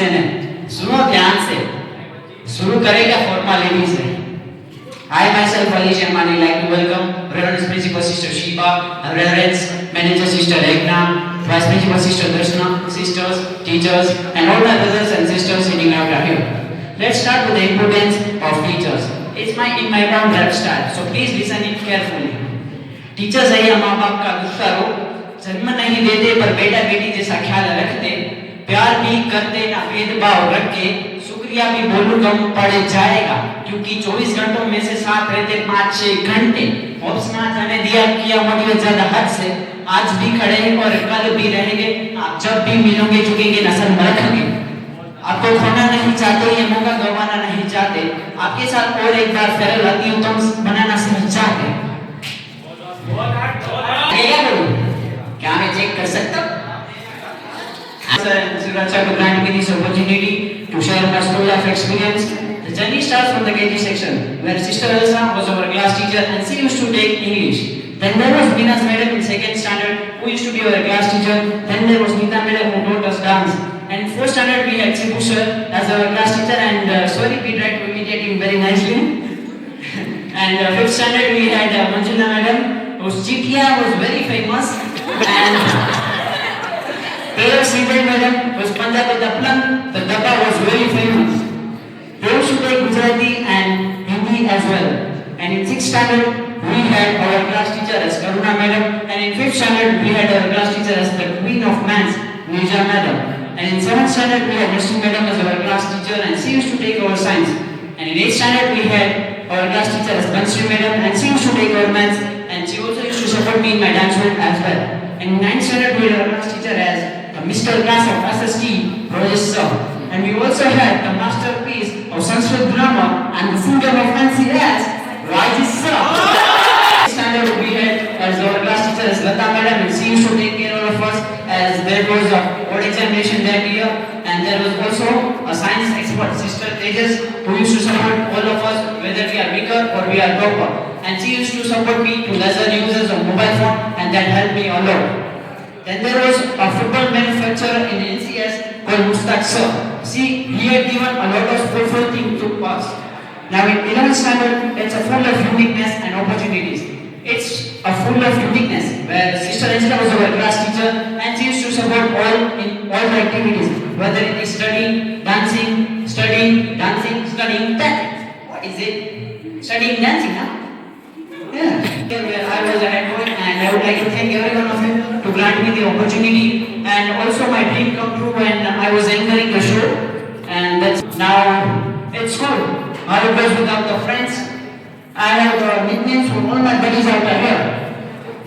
છે ને સુનો ધ્યાન से शुरू करेगा फॉर्मेलिटीज से. I myself Alicia Mani like to welcome Reverend Principal Sister Shiba, Reverend Manager Sister Regna, Vice Principal Sister Darshana, sisters, teachers, and all my brothers and sisters sitting out here. Let's start with the importance of teachers. It's in my own rap style, so please listen it carefully. Teachers है या माँ बाप का दूसरा रूप. जन्म नहीं देते पर बेटा बेटी जैसा ख्याल रखते, प्यार भी करते ना भेदभाव रख के, शुक्रिया भी बोलूं कम पड़ जाएगा, क्योंकि 24 घंटों में से साथ रहते 5-6 घंटे. ऑप्स ना जाने दिया किया मोटिवेट ज्यादा हद से. आज भी खड़े हैं और कल भी रहेंगे. आप जब भी मिलोगे झुकेंगे नस्ल में रखेंगे. आपको खोना नहीं चाहते, ये मौका गंवाना नहीं चाहते. आपके साथ और एक बार फेरल अति उत्तम बनाना नहीं चाहते. क्या मैं चेक कर सकता हूँ? Sir, Sriracha to grant me this opportunity to share my story of experience. The journey starts from the KG section, where Sister Elsa was our class teacher and she used to take English. Then there was Minas Madam in 2nd standard, who used to be our class teacher. Then there was Nita Madam who taught us dance. And 4th standard we had Sibu sir as our class teacher, and sorry we tried to imitate him very nicely. And 5th standard we had Manjula Madam, whose Chitya was very famous. And Sridhar Madam was Punjabi Daplam, the Dabba was very famous. They used to take Gujarati and Hindi as well. And in 6th standard we had our class teacher as Karuna Madam, and in 5th standard we had our class teacher as the Queen of Maths, Nija Madam. And in 7th standard we had Nishti Madam as our class teacher, and she used to take our science. And in 8th standard we had our class teacher as Bansri Madam, and she used to take our maths, and she also used to support me in my dance work as well. And in 9th standard we had our class teacher as Mr. Class of SST, Rajesh sir. And we also had the masterpiece of Sanskrit grammar and the singer of fancy as Rajesh sir. Standard we had as our class teacher as Lata Madam, and she used to take care of us as there was a board examination that year. And there was also a science expert, Sister Tejas, who used to support all of us whether we are weaker or we are proper. And she used to support me to lesser uses of mobile phone, and that helped me a lot. Then there was a football manufacturer in NCS called Mustaq sir. See, he had given a lot of fruitful things to us. Now in 11th standard, it's a full of uniqueness and opportunities. It's a full of uniqueness where Sister Angela was our class teacher, and she used to support all the activities, whether it is studying, dancing, studying that. What is it? Studying dancing, huh? Yeah. Where I was a head boy, and I would like to thank every one of you to grant me the opportunity, and also my dream come true when I was anchoring the show. And that's now it's cool. How it goes without the friends. I have nicknames for all my buddies out here.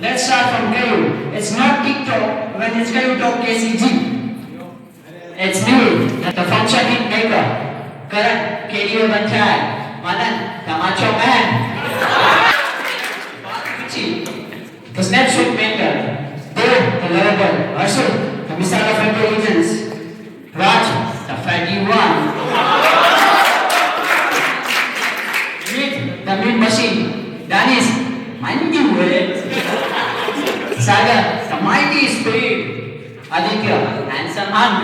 Let's start from Kayu. It's not TikTok when it's Kayu Talk KCG. It's me, the function hit maker. Karan, KDO Banchai. Manan, the macho man. The snapshot maker. Dev, the lover. Ashok, the missile of intelligence. Raj, the fatty one. The meat machine. Danish, mighty way. Sagar, the mighty spirit. Aditya, handsome hunk.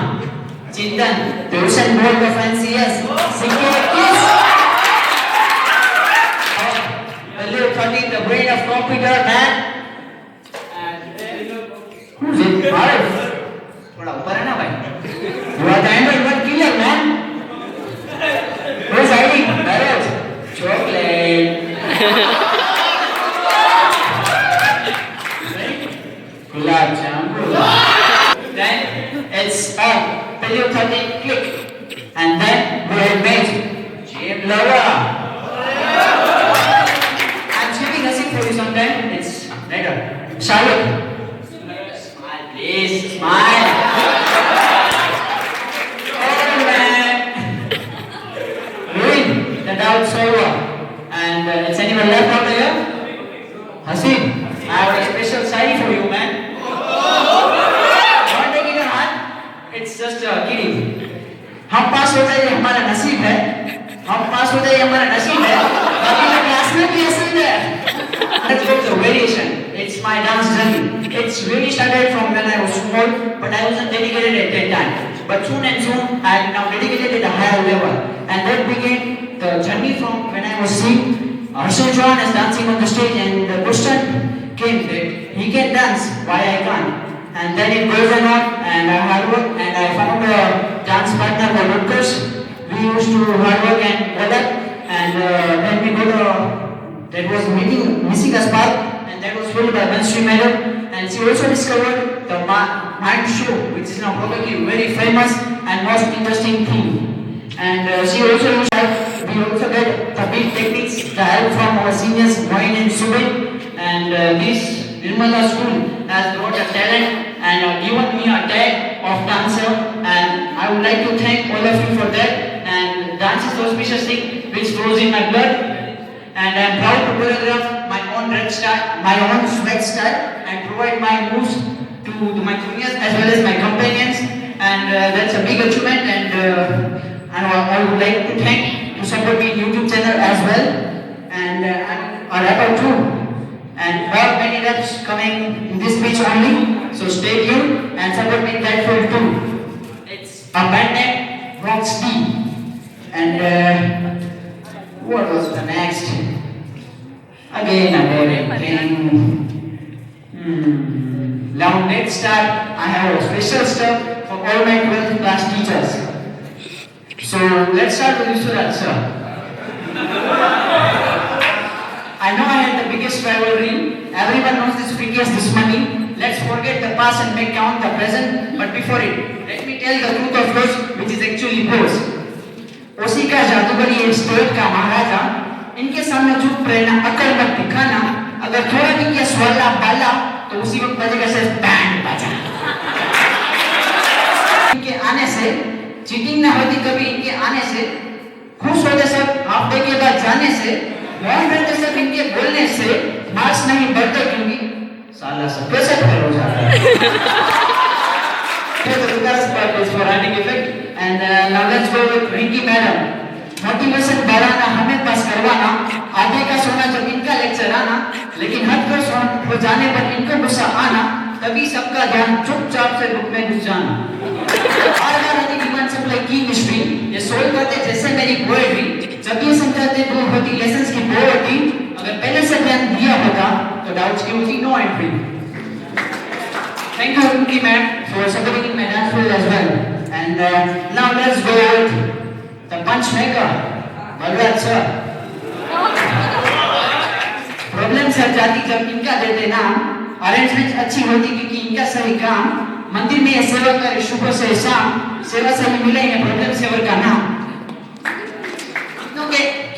Chintan, the ocean board of NCS. Secure kiss. The brain of computer man. Who's it? Bharat. थोड़ा ऊपर है ना भाई. You are the Android one killer man. Who's hiding? Bharat. Chocolate. Gulab Jamun. Then it's Paleotonic click, and then we have made Jim Lover. For you sometime, it's better. Shahrukh, smile please, smile. Oh man. Ruin, the doubt solver. And it's anyone left out here? Hasim, I have a special shayari for you, man. Don't take it in heart. It's just kidding. हम पास हो जाए हमारा नसीब है. हम पास हो जाए हमारा नसीब है. बाकी का क्लास में भी ऐसा ही है. Let's go to the variation. It's my dance journey. It's really started from when I was small, but I wasn't dedicated at that time. but soon and soon I now dedicated at a higher level, and that began the journey from when I was seeing Harshal Chauhan as dancing on the stage, and the question came that he can dance, why I can't? And then it goes on, and I hard work, and I found a dance partner called Lucas. We used to hard work and all that, and then we got that was meeting Missy Gaspar, and that was filled by Banshri Madam, and she also discovered the Mind Show, which is now probably very famous and most interesting thing. And she also used we also get the big techniques, the help from our seniors Moin and Subin, and this Nirmala School has brought a talent and given me a tag of dancer, and I would like to thank all of you for that. And dance is the auspicious thing which flows in my blood. And I am proud to choreograph my own red style, my own sweat style, and provide my moves to my juniors as well as my companions. And that's a big achievement. And I would like to thank to support me YouTube channel as well. And I'm a rapper too. And more many raps coming in this speech only. So stay tuned and support me in that field too. It's a band name Bronx D. And what was the next? Again, a boring thing. Now let's start. I have a special stuff for all my 12th class teachers. So let's start with Yusuraj sir. I know I had the biggest rivalry. Everyone knows this freakiest this money. Let's forget the past and make count the present. But before it, let me tell the truth of yours, which is actually yours. उसी का जादूगरी है state का महाराजा, इनके सामने चुप रहना, अकल मत दिखाना, अगर थोड़ा भी किया स्वल्ला बाला तो उसी वक्त बजेगा सिर्फ बैंड बजा। इनके आने से चीटिंग ना होती कभी, इनके आने से खुश होते सब हाफ डे के बाद जाने से, मौन रहते सब इनके बोलने से, मार्क्स नहीं बढ़ते क्योंकि साला सब कैसे फेल हो जाता है। The first part is for adding effect. And now let's go with Rinki Madam. Motivation बढ़ाना, हमें पास करवाना, आधे का सोना जब इनका लेक्चर आना, लेकिन हद कर हो जाने पर इनको गुस्सा आना, तभी सबका ध्यान चुपचाप से बुक में घुस जाना। आधी डिमांड सप्लाई की मिस्ट्री, ये सोल्व करते जैसे मेरी पोएट्री, जब ये समझाते दूर होती लेसन्स की बोर होती, अगर पहले से ध्यान दिया होता, तो डाउट्स की होती no entry. Thank you, Rinki ma'am, for supporting my dance field as well. And now let's go with the punch maker, Balraj sir. Problem sir जाती जब इनका देते नाम, अरेंजमेंट अच्छी होती क्योंकि इनका सही काम, मंदिर में ये सेवा करे सुबह से शाम, सेवा से ही मिला इन्हें प्रॉब्लम सेवर का नाम।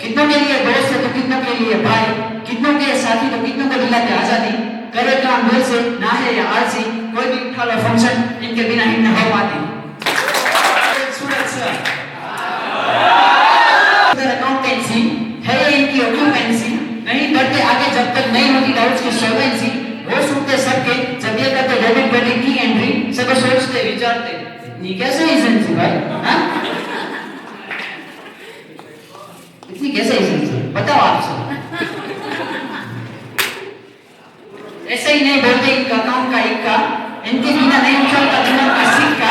कितनों के लिए दोस्त है तो कितनों के लिए भाई, कितनों के साथी तो कितनों को दिलाते आजादी, करे काम दिल से ना है या आलसी, कोई भी उठा लो फंक्शन इनके बिना ही न हो पाती। सूरज सर, अकाउंटेंसी है ये इनकी ऑक्यूपेंसी, नहीं बढ़ते आगे जब तक नहीं होती डाउट्स की सॉल्वेंसी, वो सुनते सबके जब ये करते डेबिट क्रेडिट की एंट्री, सब सोचते विचारते ये कैसे एजेंसी भाई, हाँ? इतनी कैसे एजेंसी बताओ आप सब। ऐसे ही नहीं बोलते इनका काम का इक्का, इनके बिना नहीं उछलता दिमाग का सिक्का,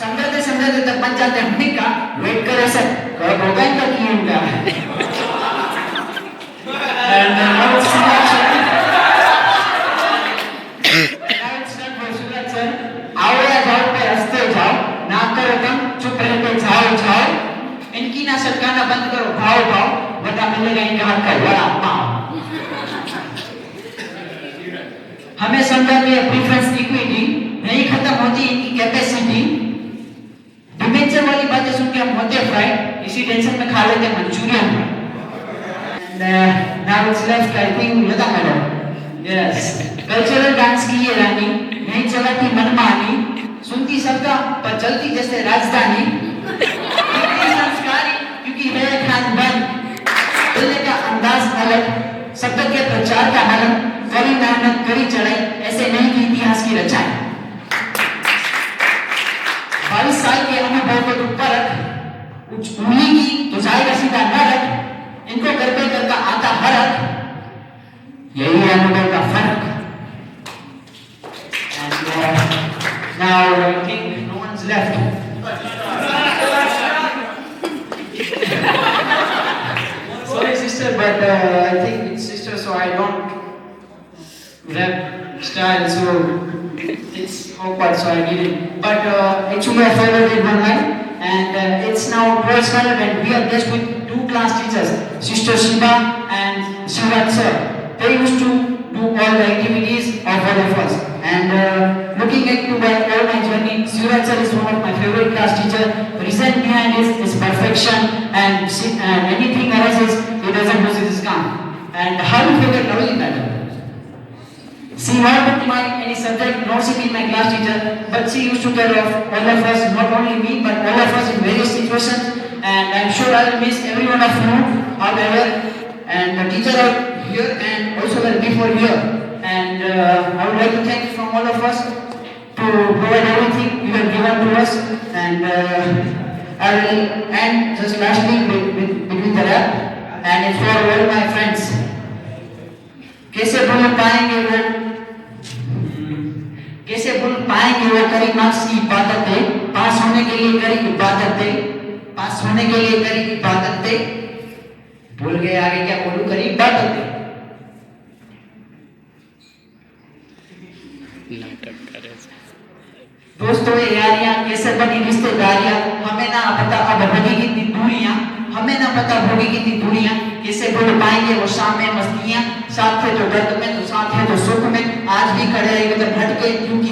समझाते समझाते तक बन जाते हैं टिक्का, वेट करे सर कब होगा इनका की इनका। And now it's Suraj sir, आओ या जाओ पे हंसते जाओ, ना करो कम चुप रहते जाओ जाओ, इनकी ना सरकाना बंद करो भाव भाव, वरना मिलेगा इनका हाथ का बड़ा पाँव। हमें समझाते हैं प्रेफरेंस इक्विटी, नहीं खत्म होती इनकी कैपेसिटी, डिमेंशन वाली बातें सुन के हम होते फ्राइड, इसी टेंशन में खा लेते Manchurian. And now it's left I think Lata madam. Yes. Cultural dance की ये रानी, नहीं चलाती मनमानी, सुनती सबका पर चलती जैसे राजधानी, संस्कारी क्योंकि है खानदान, बोलने का अंदाज अलग, शब्द के प्रचार का हलन, करी मेहनत करी चढ़ाई, ऐसे नहीं की इतिहास की रचाई। 22 साल के अनुभव को तुम परख, उंगली की तो जाएगा सीधा नरक, इनको घर पे घर का आता हरक, यही है अनुभव का फर्क। And now Sorry, sister, but I think it's sister, so I don't rap style, so it's awkward, so I did it. But actually, I followed it one line, and it's now 12th standard, and we are just with two class teachers, Sister Shiba and Shivat sir. They used to do all the activities of all of us. And looking at all my journey, Shivat sir is one of my favorite class teacher. The reason behind is perfection, and anything arises, he doesn't lose his calm. And how you forget Navali madam? She not took any subject, nor she been my class teacher, but she used to care of all of us, not only me, but all of us in various situations. And I'm sure I will miss every one of you, however, and the teacher are here and also will be for here. And I would like to thank from all of us to provide everything you have given to us. And I will end just lastly between the rap, and it's for all my friends. कैसे भूल पाएंगे वो करी marks की इबादतें, पास होने के लिए करी इबादतें, भूल गए आगे क्या बोलूं, करी इबादतें। दोस्तों यारियां कैसे बनी रिश्तेदारियां, हमें ना पता अब होगी कितनी दूरियां, कैसे भूल पाएंगे वो शाम में मस्तियां, साथ थे तो दर्द में, तो साथ है तो सुख में, आज भी खड़े हैं इधर भटके क्योंकि